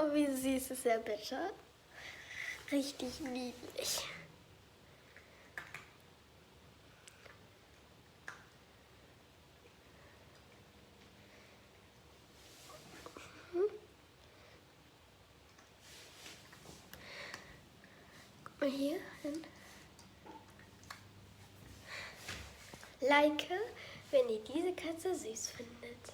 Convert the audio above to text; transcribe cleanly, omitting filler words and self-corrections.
Oh, wie süß ist der bitte. Richtig niedlich. Guck mal hier hin. Like, wenn ihr diese Katze süß findet.